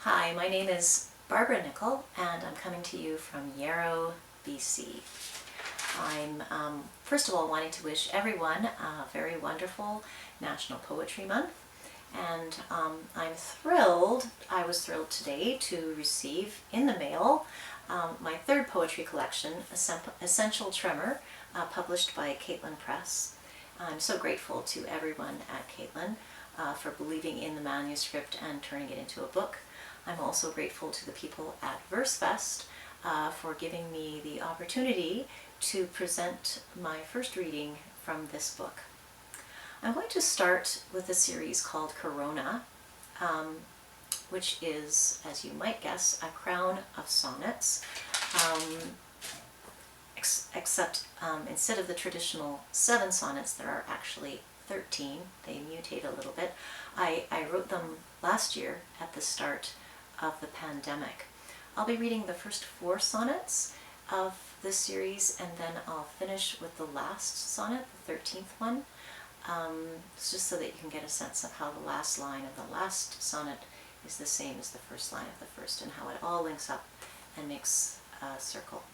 Hi, my name is Barbara Nickel, and I'm coming to you from Yarrow, BC. I'm first of all wanting to wish everyone a very wonderful National Poetry Month, and I was thrilled today to receive in the mail my third poetry collection, Essential Tremor, published by Caitlin Press. I'm so grateful to everyone at Caitlin for believing in the manuscript and turning it into a book. I'm also grateful to the people at VERSeFest for giving me the opportunity to present my first reading from this book. I'm going to start with a series called Corona, which is, as you might guess, a crown of sonnets, except instead of the traditional 7 sonnets, there are actually 13. They mutate a little bit. I wrote them last year at the start of the pandemic. I'll be reading the first 4 sonnets of this series, and then I'll finish with the last sonnet, the 13th one. It's just so that you can get a sense of how the last line of the last sonnet is the same as the first line of the first, and how it all links up and makes a circle.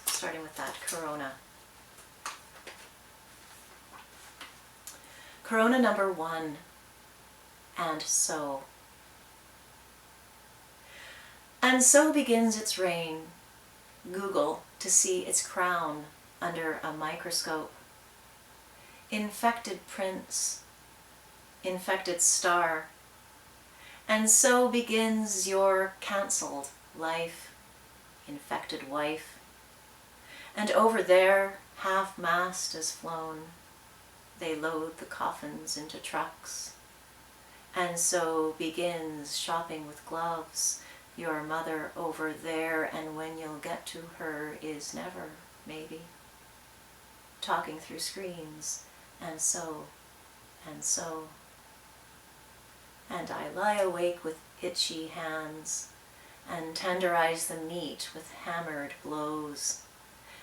Starting with that, Corona. Corona number 1, and so. And so begins its reign. Google to see its crown under a microscope. Infected prince, infected star. And so begins your cancelled life, infected wife. And over there, half-mast is flown. They load the coffins into trucks. And so begins shopping with gloves. Your mother over there, and when you'll get to her is never, maybe. Talking through screens, and so, and so. And I lie awake with itchy hands, and tenderize the meat with hammered blows.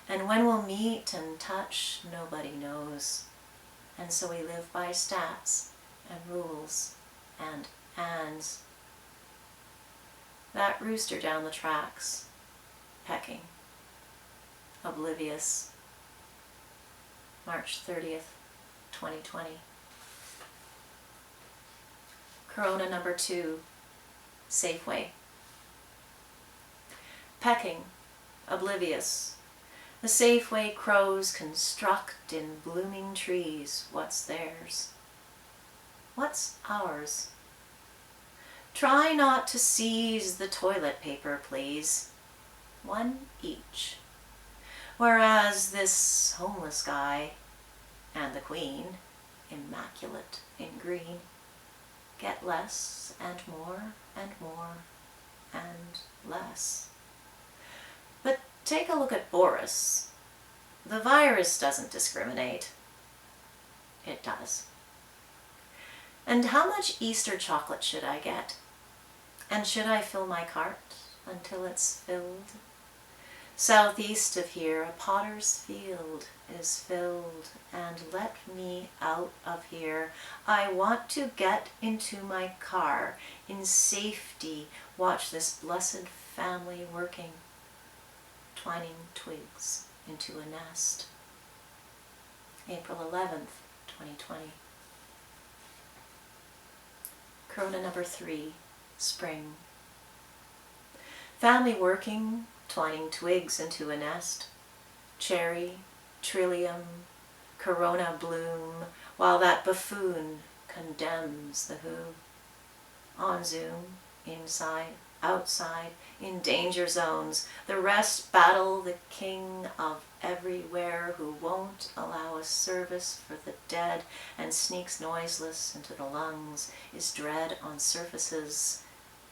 And when we'll meet and touch, nobody knows. And so we live by stats, and rules, and ands. That rooster down the tracks, pecking, oblivious. March 30th, 2020. Corona number 2, Safeway. Pecking, oblivious. The Safeway crows construct in blooming trees what's theirs. What's ours? Try not to seize the toilet paper, please. 1 each. Whereas this homeless guy and the queen, immaculate in green, get less and more and more and less. But take a look at Boris. The virus doesn't discriminate. It does. And how much Easter chocolate should I get? And should I fill my cart until it's filled? Southeast of here, a potter's field is filled, and let me out of here. I want to get into my car in safety, watch this blessed family working, twining twigs into a nest. April 11th, 2020. Corona number 3, Spring. Family working, twining twigs into a nest. Cherry, trillium, corona bloom, while that buffoon condemns the who. On Zoom, inside, outside, in danger zones, the rest battle the king of everywhere who won't allow a service for the dead and sneaks noiseless into the lungs, is dread on surfaces,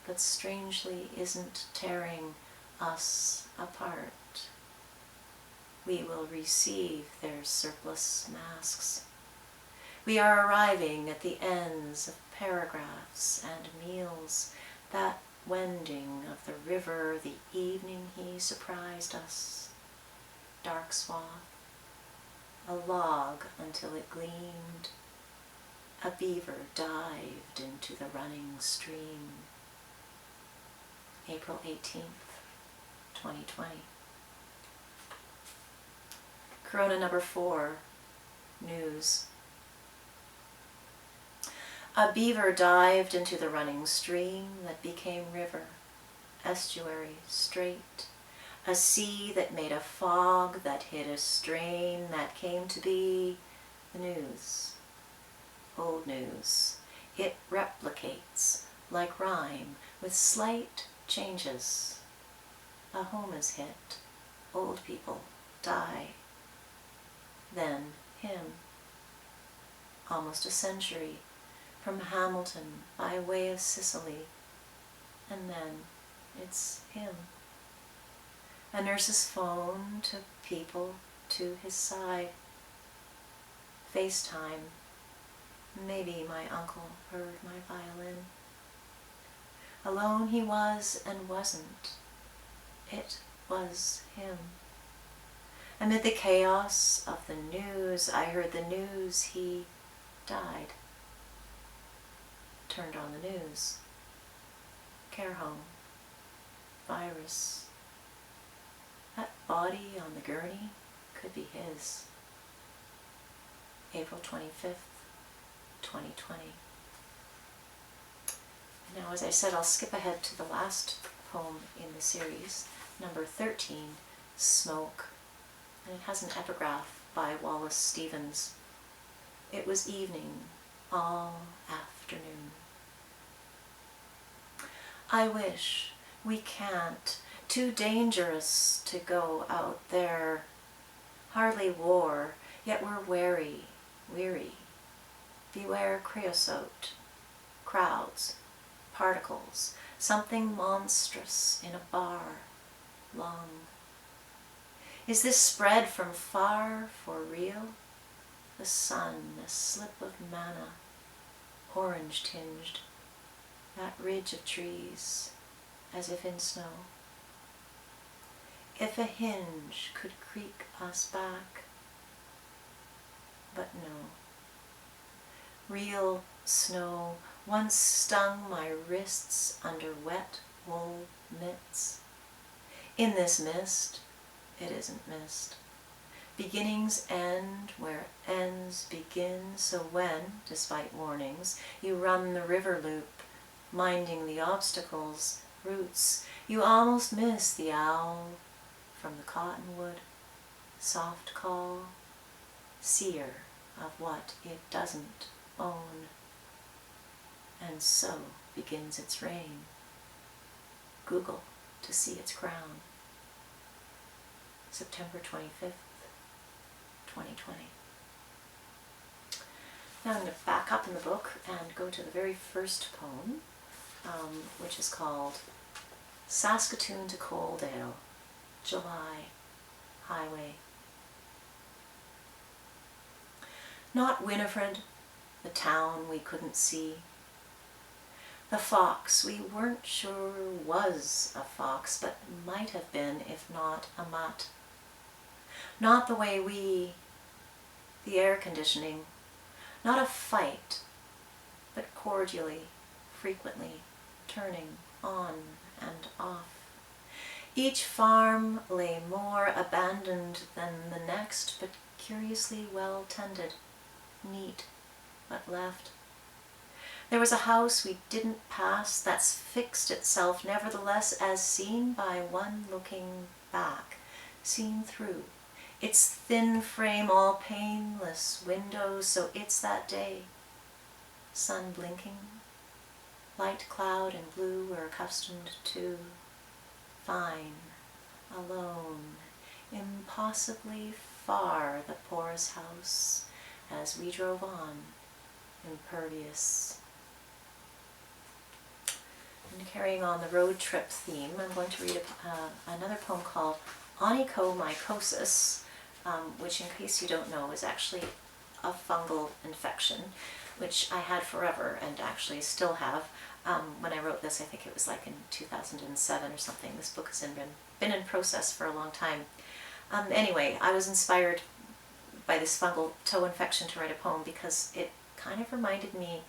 but strangely isn't tearing us apart. We will receive their surplus masks. We are arriving at the ends of paragraphs and meals, that wending of the river the evening he surprised us. Dark swath, a log until it gleamed, a beaver dived into the running stream. April 18th, 2020. Corona number 4, news. A beaver dived into the running stream that became river, estuary, strait, a sea that made a fog that hid a strain that came to be the news. Old news. It replicates like rhyme with slight changes. A home is hit. Old people die. Then him. Almost a century from Hamilton by way of Sicily. And then it's him. A nurse's phone to people to his side. FaceTime. Maybe my uncle heard my violin. Alone he was and wasn't. It was him. Amid the chaos of the news, I heard the news he died. Turned on the news. Care home. Virus. That body on the gurney could be his. April 25th, 2020. Now, as I said, I'll skip ahead to the last poem in the series, number 13, Smoke. And it has an epigraph by Wallace Stevens. It was evening, all afternoon. I wish we can't, too dangerous to go out there. Hardly war, yet we're wary, weary. Beware creosote, crowds, particles, something monstrous in a bar, long. Is this spread from far for real? The sun, a slip of manna, orange tinged, that ridge of trees, as if in snow. If a hinge could creak us back, but no. Real snow once stung my wrists under wet wool mitts. In this mist, it isn't mist. Beginnings end where ends begin, so when, despite warnings, you run the river loop, minding the obstacles, roots, you almost miss the owl from the cottonwood, soft call, seer of what it doesn't own. And so begins its reign. Google to see its crown. September 25th, 2020. Now I'm going to back up in the book and go to the very first poem, which is called Saskatoon to Coaldale, July, Highway. Not Winifred, the town we couldn't see. The fox we weren't sure was a fox, but might have been if not a mutt. Not the way the air conditioning, not a fight, but cordially, frequently, turning on and off. Each farm lay more abandoned than the next, but curiously well tended, neat, but left. There was a house we didn't pass that's fixed itself nevertheless as seen by one looking back, seen through. Its thin frame all painless windows, so it's that day. Sun blinking, light cloud and blue we're accustomed to. Fine, alone, impossibly far the porous house as we drove on, impervious. And carrying on the road trip theme, I'm going to read another poem called Onychomycosis, which, in case you don't know, is actually a fungal infection, which I had forever and actually still have. When I wrote this, I think it was like in 2007 or something. This book has been in process for a long time. Anyway, I was inspired by this fungal toe infection to write a poem because it kind of reminded me,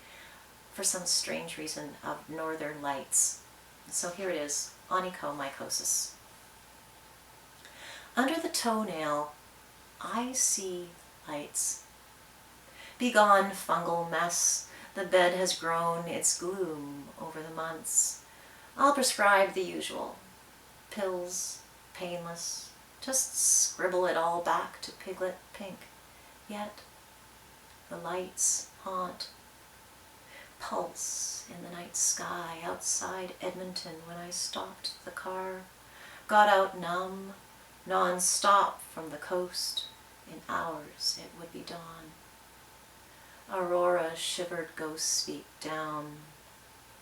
for some strange reason, of Northern Lights. So here it is, onychomycosis. Under the toenail, I see lights. Begone, fungal mess. The bed has grown its gloom over the months. I'll prescribe the usual. Pills, painless. Just scribble it all back to piglet pink. Yet the lights haunt. Pulse in the night sky outside Edmonton when I stopped the car. Got out numb, non-stop from the coast. In hours it would be dawn. Aurora shivered ghosts speak down.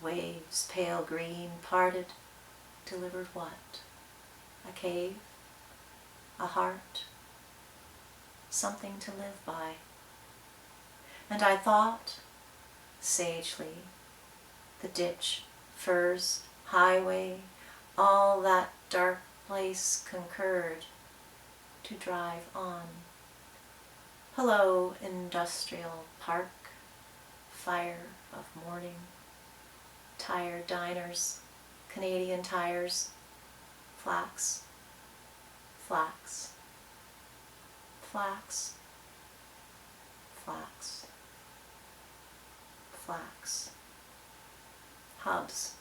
Waves, pale green, parted, delivered what? A cave? A heart? Something to live by. And I thought, sagely, the ditch, firs, highway, all that dark place concurred to drive on. Hello, industrial park, fire of morning, tired diners, Canadian tires, flax, flax, flax, flax, flax. Hubs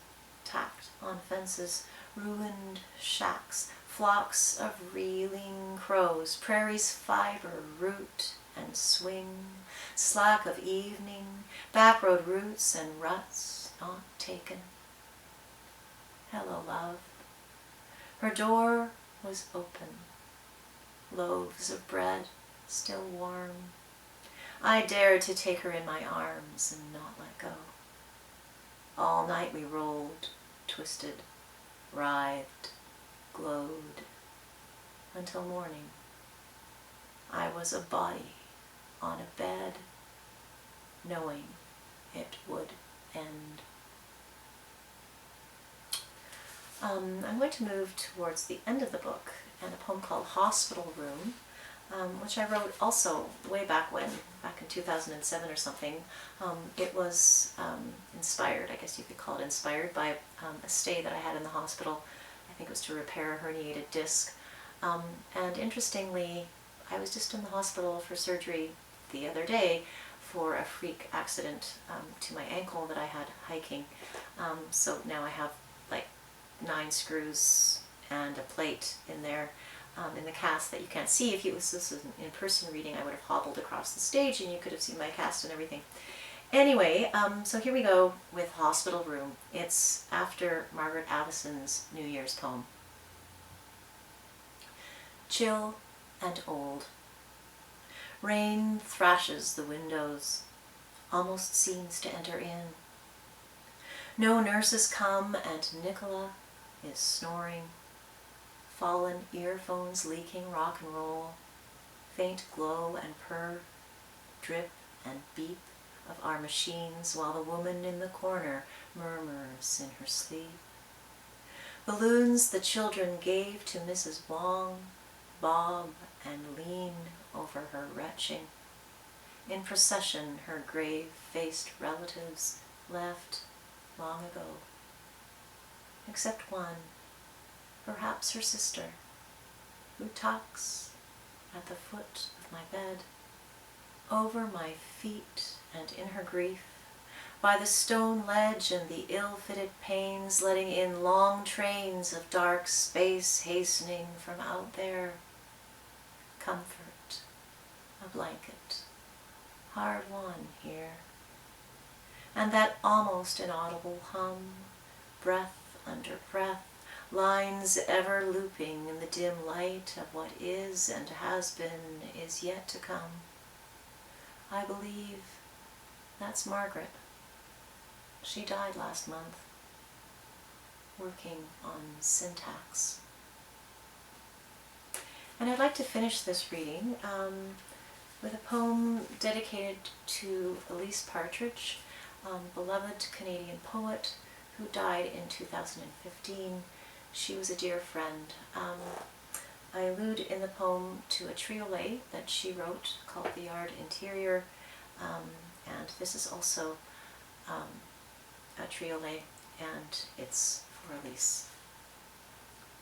tacked on fences, ruined shacks, flocks of reeling crows, prairie's fiber, root and swing, slack of evening, backroad routes and ruts not taken. Hello, love. Her door was open, loaves of bread still warm. I dared to take her in my arms and not let go. All night we rolled, twisted, writhed, glowed, until morning. I was a body on a bed, knowing it would end. I'm going to move towards the end of the book and a poem called Hospital Room, which I wrote also way back when, back in 2007 or something. It was inspired, I guess you could call it inspired, by a stay that I had in the hospital. I think it was to repair a herniated disc. And interestingly, I was just in the hospital for surgery the other day for a freak accident to my ankle that I had hiking. So now I have like 9 screws and a plate in there in the cast that you can't see. If this was an in-person reading, I would have hobbled across the stage and you could have seen my cast and everything. Anyway, so here we go with Hospital Room. It's after Margaret Avison's New Year's poem. Chill and old. Rain thrashes the windows, almost seems to enter in. No nurses come and Nicola is snoring. Fallen earphones leaking rock and roll, faint glow and purr, drip and beep of our machines while the woman in the corner murmurs in her sleep. Balloons the children gave to Mrs. Wong bob and lean over her retching. In procession her grave-faced relatives left long ago, except one, perhaps her sister, who tucks at the foot of my bed, over my feet and in her grief, by the stone ledge and the ill-fitted panes letting in long trains of dark space hastening from out there. Comfort, a blanket, hard won here. And that almost inaudible hum, breath under breath, lines ever looping in the dim light of what is and has been is yet to come. I believe that's Margaret. She died last month, working on syntax. And I'd like to finish this reading with a poem dedicated to Elise Partridge, beloved Canadian poet who died in 2015. She was a dear friend. I allude in the poem to a triolet that she wrote called The Yard Interior, and this is also a triolet, and it's for at least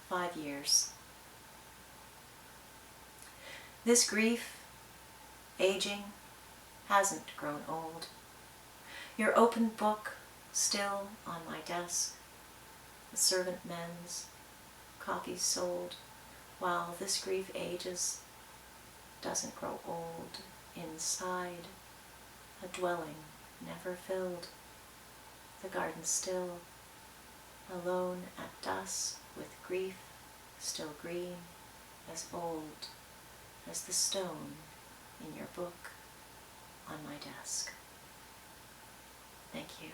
5 years. This grief, aging, hasn't grown old. Your open book still on my desk, the servant mends, copies sold, while this grief ages, doesn't grow old inside, a dwelling never filled, the garden still, alone at dusk with grief still green, as old as the stone in your book on my desk. Thank you.